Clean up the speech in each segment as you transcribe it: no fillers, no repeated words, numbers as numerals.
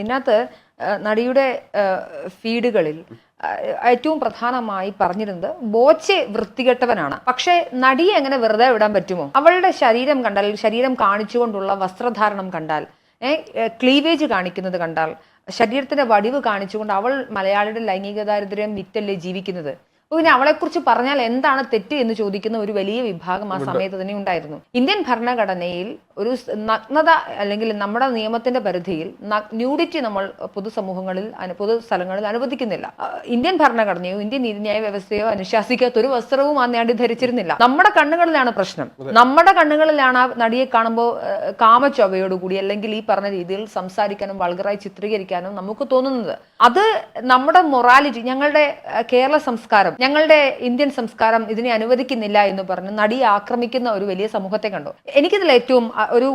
ഇതിനകത്ത് നടിയുടെ ഫീഡുകളിൽ ഏറ്റവും പ്രധാനമായി പറഞ്ഞിരുന്നത് ബോച്ചെ വൃത്തികെട്ടവനാണ്. പക്ഷേ നടിയെ എങ്ങനെ വെറുതെ വിടാൻ പറ്റുമോ? അവളുടെ ശരീരം കണ്ടാൽ, ശരീരം കാണിച്ചുകൊണ്ടുള്ള വസ്ത്രധാരണം കണ്ടാൽ, ക്ലീവേജ് കാണിക്കുന്നത് കണ്ടാൽ, ശരീരത്തിന്റെ വടിവ് കാണിച്ചുകൊണ്ട് അവൾ മലയാളിയുടെ ലൈംഗിക ദാരിദ്ര്യം വിറ്റല്ലേ ജീവിക്കുന്നത്. പിന്നെ അവളെക്കുറിച്ച് പറഞ്ഞാൽ എന്താണ് തെറ്റ് എന്ന് ചോദിക്കുന്ന ഒരു വലിയ വിഭാഗം ആ സമയത്ത് തന്നെ ഉണ്ടായിരുന്നു. ഇന്ത്യൻ ഭരണഘടനയിൽ ഒരു നഗ്നത അല്ലെങ്കിൽ നമ്മുടെ നിയമത്തിന്റെ പരിധിയിൽ ന്യൂഡിറ്റി നമ്മൾ പൊതുസമൂഹങ്ങളിൽ പൊതു സ്ഥലങ്ങളിൽ അനുവദിക്കുന്നില്ല. ഇന്ത്യൻ ഭരണഘടനയോ ഇന്ത്യൻ നീതിന്യായ വ്യവസ്ഥയോ അനുശാസിക്കാത്ത ഒരു വസ്ത്രവും ആ നടി ധരിച്ചിരുന്നില്ല. നമ്മുടെ കണ്ണുകളിലാണ് പ്രശ്നം. നമ്മുടെ കണ്ണുകളിലാണ് ആ നടിയെ കാണുമ്പോൾ കാമച്ചൊവയോടുകൂടി അല്ലെങ്കിൽ ഈ പറഞ്ഞ രീതിയിൽ സംസാരിക്കാനും വൾഗറായി ചിത്രീകരിക്കാനും നമുക്ക് തോന്നുന്നത്. അത് നമ്മുടെ മൊറാലിറ്റി, ഞങ്ങളുടെ കേരള സംസ്കാരം, ഞങ്ങളുടെ ഇന്ത്യൻ സംസ്കാരം ഇതിനെ അനുവദിക്കുന്നില്ല എന്ന് പറഞ്ഞ് നടിയെ ആക്രമിക്കുന്ന ഒരു വലിയ സമൂഹത്തെ കണ്ടു. എനിക്കിതിൽ ഏറ്റവും ഒരു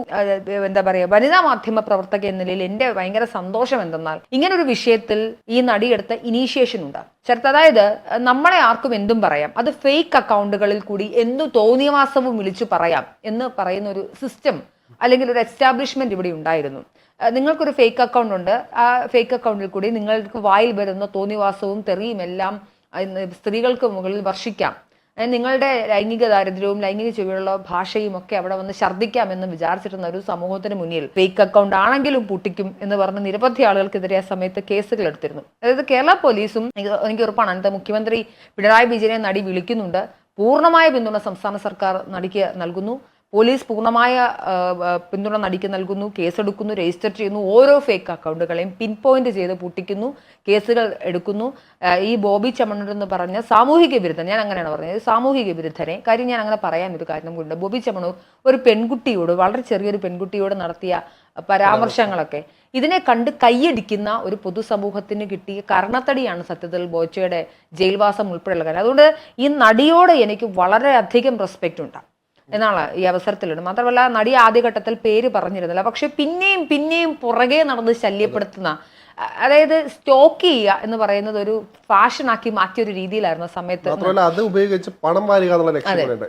എന്താ പറയുക, വനിതാ മാധ്യമ പ്രവർത്തക എന്ന നിലയിൽ എന്റെ ഭയങ്കര സന്തോഷം എന്തെന്നാൽ ഇങ്ങനൊരു വിഷയത്തിൽ ഈ നടിയെടുത്ത ഇനീഷ്യേഷൻ ഉണ്ട്. അതായത് നമ്മളെ ആർക്കും എന്തും പറയാം, അത് ഫേക്ക് അക്കൗണ്ടുകളിൽ കൂടി എന്തു തോന്നിയവാസവും വിളിച്ചു പറയാം എന്ന് പറയുന്ന ഒരു സിസ്റ്റം അല്ലെങ്കിൽ ഒരു എസ്റ്റാബ്ലിഷ്മെന്റ് ഇവിടെ ഉണ്ടായിരുന്നു. നിങ്ങൾക്കൊരു ഫേക്ക് അക്കൗണ്ട് ഉണ്ട്, ആ ഫേക്ക് അക്കൗണ്ടിൽ കൂടി നിങ്ങൾക്ക് വായിൽ വരുന്ന തോന്നിവാസവും തെറിയും എല്ലാം സ്ത്രീകൾക്ക് മുകളിൽ വർഷിക്കാം. നിങ്ങളുടെ ലൈംഗിക ദാരിദ്ര്യവും ലൈംഗിക ചുവയുള്ള ഭാഷയും ഒക്കെ അവിടെ വന്ന് ഛർദ്ദിക്കാമെന്ന് വിചാരിച്ചിരുന്ന ഒരു സമൂഹത്തിന് മുന്നിൽ ഫേക്ക് അക്കൗണ്ട് ആണെങ്കിലും പൂട്ടിക്കും എന്ന് പറഞ്ഞ് നിരവധി ആളുകൾക്കെതിരെ ആ സമയത്ത് കേസുകൾ എടുത്തിരുന്നു. അതായത് കേരള പോലീസും, എനിക്ക് ഉറപ്പാണ്, അന്നത്തെ മുഖ്യമന്ത്രി പിണറായി വിജയനെ നടി വിളിക്കുന്നുണ്ട്. പൂർണ്ണമായ പിന്തുണ സംസ്ഥാന സർക്കാർ നടിക്ക് നൽകുന്നു. പോലീസ് പൂർണ്ണമായ പിന്തുണ നടിക്ക് നൽകുന്നു. കേസെടുക്കുന്നു, രജിസ്റ്റർ ചെയ്യുന്നു. ഓരോ ഫേക്ക് അക്കൗണ്ടുകളെയും പിൻ പോയിന്റ് ചെയ്ത് പൂട്ടിക്കുന്നു, കേസുകൾ എടുക്കുന്നു. ഈ ബോബി ചെമ്മണ്ണൂർ എന്ന് പറഞ്ഞ സാമൂഹിക വിരുദ്ധൻ, ഞാൻ അങ്ങനെയാണ് പറഞ്ഞത്, സാമൂഹിക വിരുദ്ധനെ കാര്യം ഞാൻ അങ്ങനെ പറയാൻ ഒരു കാരണം കൊണ്ട്, ബോബി ചെമ്മണ്ണൂർ ഒരു പെൺകുട്ടിയോട്, വളരെ ചെറിയൊരു പെൺകുട്ടിയോട് നടത്തിയ പരാമർശങ്ങളൊക്കെ ഇതിനെ കണ്ട് കൈയടിക്കുന്ന ഒരു പൊതുസമൂഹത്തിന് കിട്ടിയ കർണത്തടിയാണ് സത്യത്തിൽ ബോച്ചയുടെ ജയിൽവാസം ഉൾപ്പെടെയുള്ള കാര്യം. അതുകൊണ്ട് ഈ നടിയോട് എനിക്ക് വളരെയധികം റെസ്പെക്റ്റ് ഉണ്ട് എന്നാണ് ഈ അവസരത്തിലുണ്ട്. മാത്രമല്ല, നടി ആദ്യഘട്ടത്തിൽ പേര് പറഞ്ഞിരുന്നില്ല, പക്ഷെ പിന്നെയും പുറകെ നടന്ന് ശല്യപ്പെടുത്തുന്ന, അതായത് സ്റ്റോക്ക് ചെയ്യുക എന്ന് പറയുന്നത് ഒരു ഫാഷനാക്കി മാറ്റിയ ഒരു രീതിയിലായിരുന്നു ആ സമയത്ത്. അത് ഉപയോഗിച്ച് പണം വാരുക എന്നുള്ള ലക്ഷ്യം.